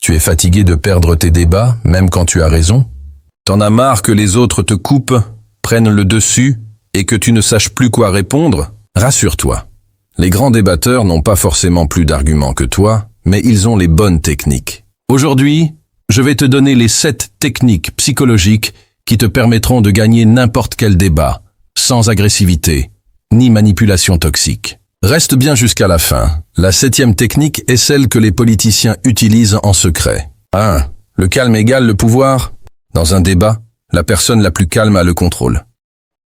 Tu es fatigué de perdre tes débats, même quand tu as raison? T'en as marre que les autres te coupent, prennent le dessus et que tu ne saches plus quoi répondre? Rassure-toi. Les grands débatteurs n'ont pas forcément plus d'arguments que toi, mais ils ont les bonnes techniques. Aujourd'hui, je vais te donner les 7 techniques psychologiques qui te permettront de gagner n'importe quel débat, sans agressivité, ni manipulation toxique. Reste bien jusqu'à la fin. La 7e technique est celle que les politiciens utilisent en secret. 1. Le calme égale le pouvoir. Dans un débat, la personne la plus calme a le contrôle.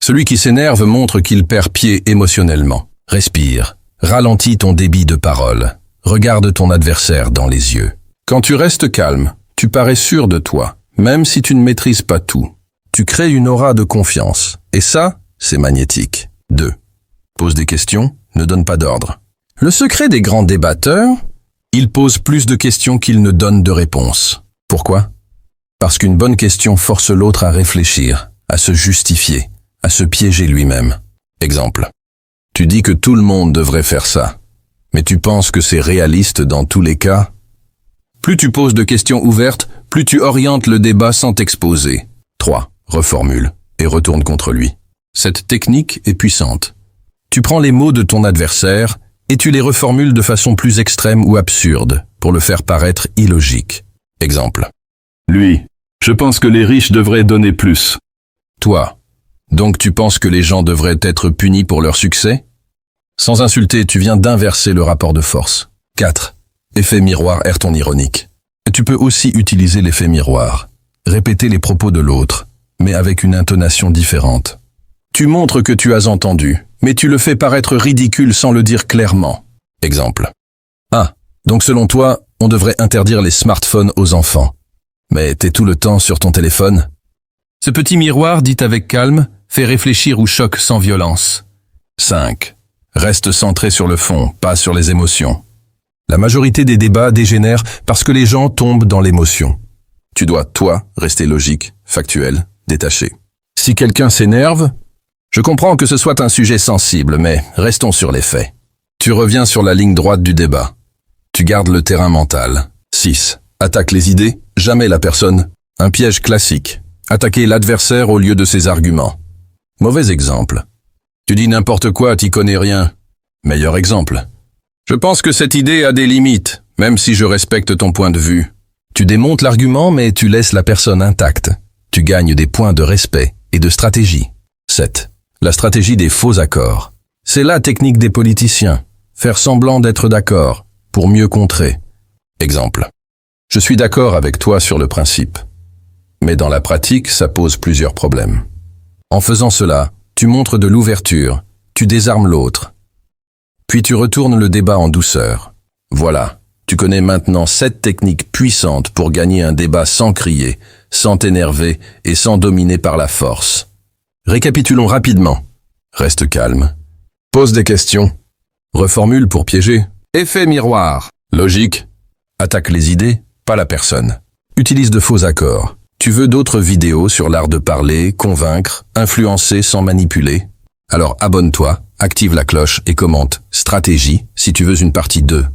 Celui qui s'énerve montre qu'il perd pied émotionnellement. Respire. Ralentis ton débit de parole. Regarde ton adversaire dans les yeux. Quand tu restes calme, tu parais sûr de toi, même si tu ne maîtrises pas tout. Tu crées une aura de confiance. Et ça, c'est magnétique. 2. Pose des questions, ne donne pas d'ordre. Le secret des grands débatteurs, ils posent plus de questions qu'ils ne donnent de réponses. Pourquoi? Parce qu'une bonne question force l'autre à réfléchir, à se justifier, à se piéger lui-même. Exemple. Tu dis que tout le monde devrait faire ça, mais tu penses que c'est réaliste dans tous les cas? Plus tu poses de questions ouvertes, plus tu orientes le débat sans t'exposer. 3. Reformule et retourne contre lui. Cette technique est puissante. Tu prends les mots de ton adversaire et tu les reformules de façon plus extrême ou absurde pour le faire paraître illogique. Exemple. Lui, je pense que les riches devraient donner plus. Toi, donc tu penses que les gens devraient être punis pour leur succès? Sans insulter, tu viens d'inverser le rapport de force. 4. Effet miroir aère ton ironique. Tu peux aussi utiliser l'effet miroir. Répéter les propos de l'autre, mais avec une intonation différente. Tu montres que tu as entendu, mais tu le fais paraître ridicule sans le dire clairement. Exemple. Ah, donc selon toi, on devrait interdire les smartphones aux enfants. Mais t'es tout le temps sur ton téléphone? Ce petit miroir, dit avec calme, fait réfléchir ou choque sans violence. 5. Reste centré sur le fond, pas sur les émotions. La majorité des débats dégénèrent parce que les gens tombent dans l'émotion. Tu dois, toi, rester logique, factuel, détaché. Si quelqu'un s'énerve, je comprends que ce soit un sujet sensible, mais restons sur les faits. Tu reviens sur la ligne droite du débat. Tu gardes le terrain mental. 6. Attaque les idées, jamais la personne. Un piège classique. Attaquer l'adversaire au lieu de ses arguments. Mauvais exemple. Tu dis n'importe quoi, t'y connais rien. Meilleur exemple. Je pense que cette idée a des limites, même si je respecte ton point de vue. Tu démontes l'argument, mais tu laisses la personne intacte. Tu gagnes des points de respect et de stratégie. 7. La stratégie des faux accords. C'est la technique des politiciens. Faire semblant d'être d'accord, pour mieux contrer. Exemple. Je suis d'accord avec toi sur le principe. Mais dans la pratique, ça pose plusieurs problèmes. En faisant cela, tu montres de l'ouverture, tu désarmes l'autre. Puis tu retournes le débat en douceur. Voilà, tu connais maintenant 7 techniques puissantes pour gagner un débat sans crier, sans t'énerver et sans dominer par la force. Récapitulons rapidement. Reste calme. Pose des questions. Reformule pour piéger. Effet miroir. Logique. Attaque les idées, pas la personne. Utilise de faux accords. Tu veux d'autres vidéos sur l'art de parler, convaincre, influencer sans manipuler? Alors abonne-toi, active la cloche et commente « Stratégie » si tu veux une partie 2.